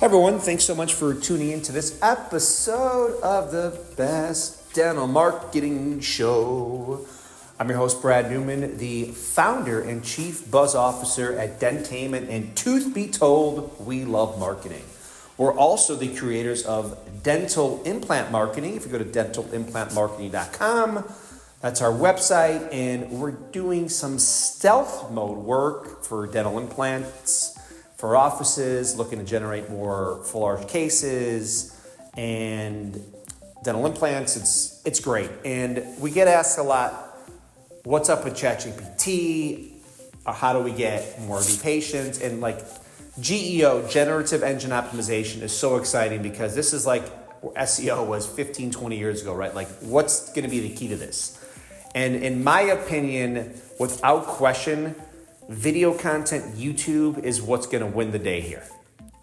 Everyone, thanks so much for tuning in to this episode of the Best Dental Marketing Show. I'm your host, Brad Newman, the founder and chief buzz officer at Dentainment, and truth be told, we love marketing. We're also the creators of dental implant marketing. If you go to dentalimplantmarketing.com, that's our website, and we're doing some stealth mode work for dental implants for offices, looking to generate more full arch cases and dental implants. It's great. And we get asked a lot, what's up with ChatGPT? How do we get more of the patients? And like GEO, generative engine optimization, is so exciting because this is like SEO was 15, 20 years ago, right? Like what's going to be the key to this? And in my opinion, without question, video content, YouTube is what's going to win the day here,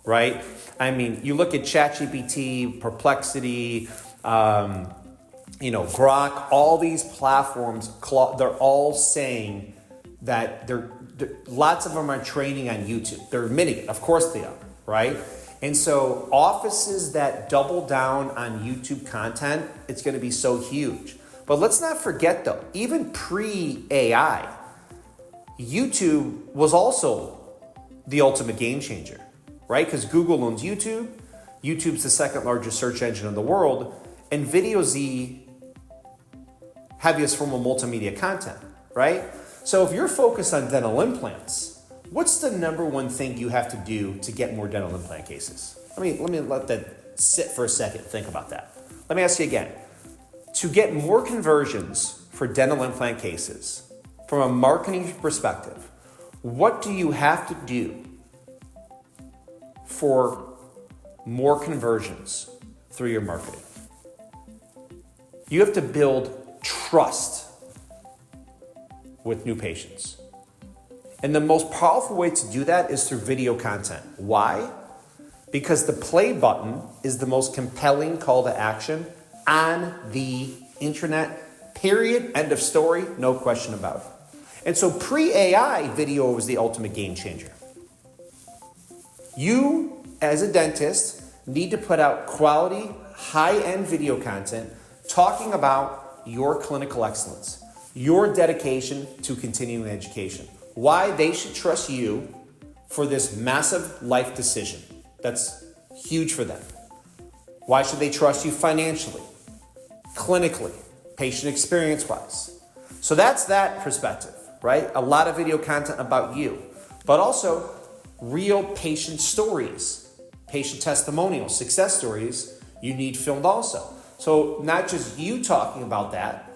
right? I mean, you look at ChatGPT, Perplexity, Grok, all these platforms, they're all saying that lots of them are training on YouTube. They're admitting it. Of course they are, right? And so offices that double down on YouTube content, it's going to be so huge. But let's not forget though, even pre-AI, YouTube was also the ultimate game changer, right? Because Google owns YouTube. YouTube's the second largest search engine in the world. And video's the heaviest form of multimedia content, right? So if you're focused on dental implants, what's the number one thing you have to do to get more dental implant cases? Let me let that sit for a second and think about that. Let me ask you again. To get more conversions for dental implant cases, from a marketing perspective, what do you have to do for more conversions through your marketing? You have to build trust with new patients. And the most powerful way to do that is through video content. Why? Because the play button is the most compelling call to action on the internet, period, end of story, no question about it. And so pre-AI, video was the ultimate game changer. You, as a dentist, need to put out quality, high-end video content talking about your clinical excellence, your dedication to continuing education, why they should trust you for this massive life decision that's huge for them. Why should they trust you financially, clinically, patient experience-wise? So that's that perspective. Right? A lot of video content about you, but also real patient stories, patient testimonials, success stories you need filmed also. So not just you talking about that,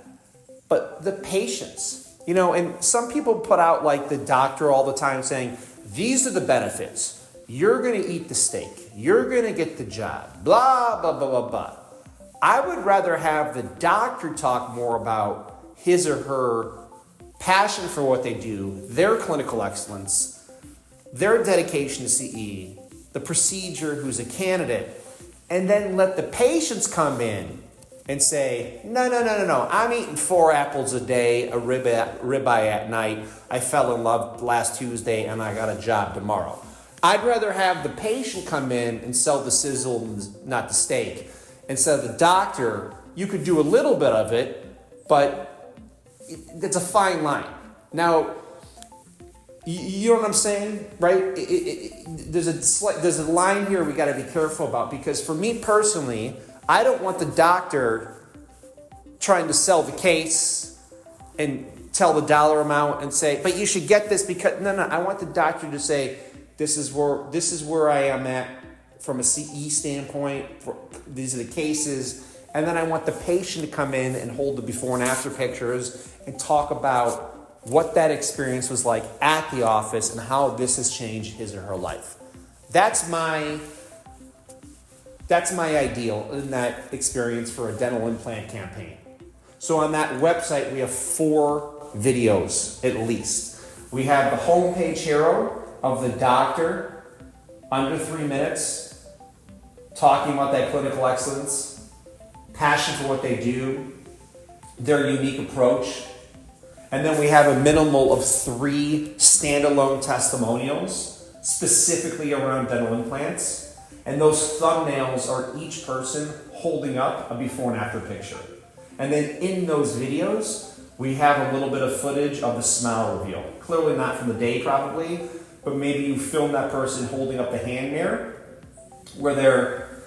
but the patients, and some people put out like the doctor all the time saying, these are the benefits. You're going to eat the steak. You're going to get the job, blah, blah, blah, blah, blah. I would rather have the doctor talk more about his or her passion for what they do, their clinical excellence, their dedication to CE, the procedure, who's a candidate, and then let the patients come in and say, no, I'm eating 4 apples a day, a ribeye at night. I fell in love last Tuesday and I got a job tomorrow. I'd rather have the patient come in and sell the sizzle, not the steak. Instead of the doctor, you could do a little bit of it, but it's a fine line. Now, you know what I'm saying, right? There's a line here we got to be careful about, because for me personally, I don't want the doctor trying to sell the case and tell the dollar amount and say, but you should get this because no. I want the doctor to say, this is where I am at from a CE standpoint. These are the cases. And then I want the patient to come in and hold the before and after pictures and talk about what that experience was like at the office and how this has changed his or her life. That's my ideal in that experience for a dental implant campaign. So on that website, we have 4 videos at least. We have the homepage hero of the doctor, under 3 minutes, talking about that clinical excellence, passion for what they do, their unique approach. And then we have a minimal of 3 standalone testimonials specifically around dental implants. And those thumbnails are each person holding up a before and after picture. And then in those videos, we have a little bit of footage of the smile reveal. Clearly not from the day probably, but maybe you film that person holding up the hand mirror where they're,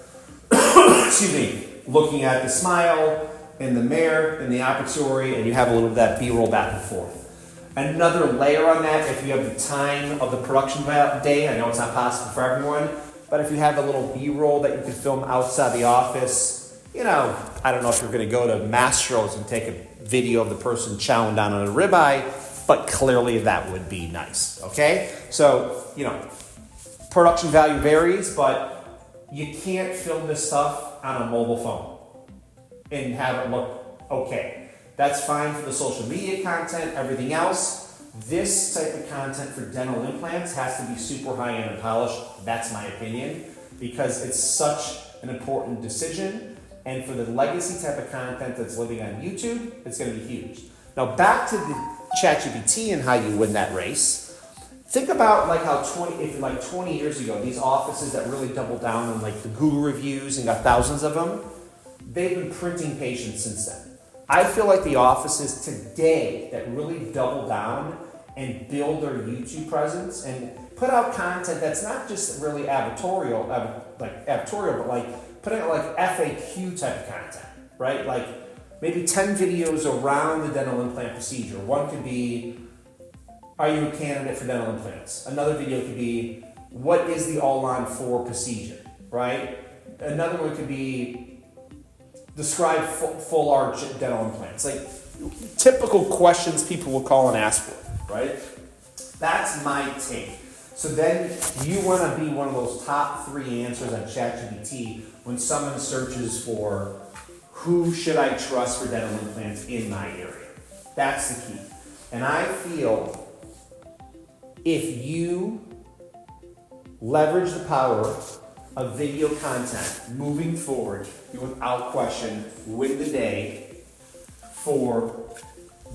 excuse me, looking at the smile in the mirror, in the operatory, and you have a little of that B-roll back and forth. Another layer on that, if you have the time of the production day, I know it's not possible for everyone, but if you have a little B-roll that you can film outside the office, you know, I don't know if you're going to go to Mastro's and take a video of the person chowing down on a ribeye, but clearly that would be nice, okay? So, you know, production value varies, but you can't film this stuff on a mobile phone and have it look okay. That's fine for the social media content, everything else. This type of content for dental implants has to be super high-end and polished. That's my opinion, because it's such an important decision. And for the legacy type of content that's living on YouTube, it's going to be huge. Now back to the ChatGPT and how you win that race. Think about like how 20 years ago, these offices that really doubled down on like the Google reviews and got thousands of them, they've been printing patients since then. I feel like the offices today that really double down and build their YouTube presence and put out content that's not just really advertorial, but like putting out like FAQ type of content, right? Like maybe 10 videos around the dental implant procedure. One could be, are you a candidate for dental implants? Another video could be, what is the all-on-4 procedure, right? Another one could be, describe full arch dental implants. Like typical questions people will call and ask for, right? That's my take. So then you want to be one of those top 3 answers on ChatGPT when someone searches for who should I trust for dental implants in my area. That's the key. And I feel if you leverage the power of video content moving forward, you without question win the day for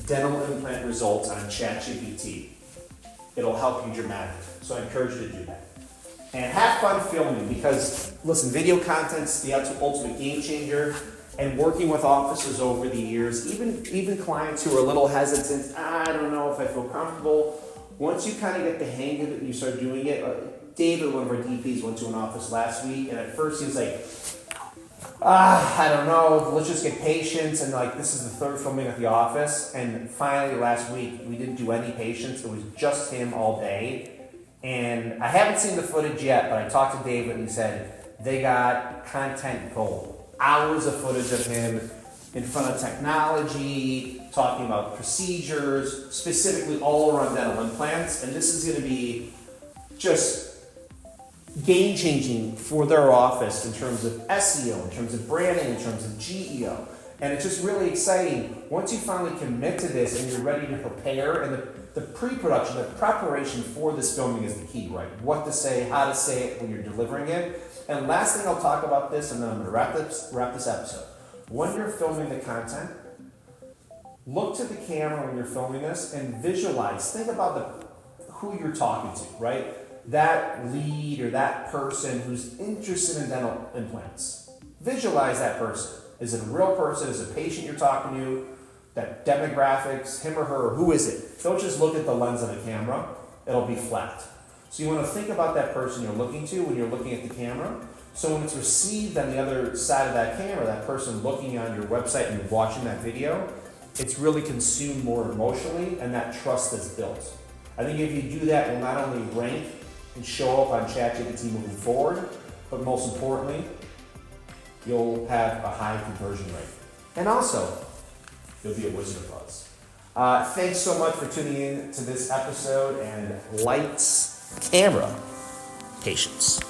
dental implant results on ChatGPT. It'll help you dramatically. So I encourage you to do that. And have fun filming because, listen, video content's the ultimate game changer. And working with officers over the years, even clients who are a little hesitant, I don't know if I feel comfortable. Once you kind of get the hang of it and you start doing it, David, one of our DPs, went to an office last week, and at first he was like, I don't know, let's just get patients, and like this is the 3rd filming at the office, and finally last week we didn't do any patients, it was just him all day, and I haven't seen the footage yet, but I talked to David and he said they got content gold. Hours of footage of him in front of technology, talking about procedures, specifically all around dental implants, and this is going to be just game-changing for their office in terms of SEO, in terms of branding, in terms of GEO. And it's just really exciting. Once you finally commit to this and you're ready to prepare, and the pre-production, the preparation for this filming is the key, right? What to say, how to say it when you're delivering it. And last thing I'll talk about this, and then I'm going to wrap this episode. When you're filming the content, look to the camera when you're filming this and visualize. Think about who you're talking to, right? That lead or that person who's interested in dental implants. Visualize that person. Is it a real person? Is it a patient you're talking to? That demographics, him or her, who is it? Don't just look at the lens of the camera. It'll be flat. So you want to think about that person you're looking to when you're looking at the camera. So when it's received on the other side of that camera, that person looking on your website and watching that video, it's really consumed more emotionally, and that trust is built. I think if you do that, you'll not only rank and show up on ChatGPT moving forward, but most importantly, you'll have a high conversion rate. And also, you'll be a Wizard of Buzz. Thanks so much for tuning in to this episode, and lights, camera, patience.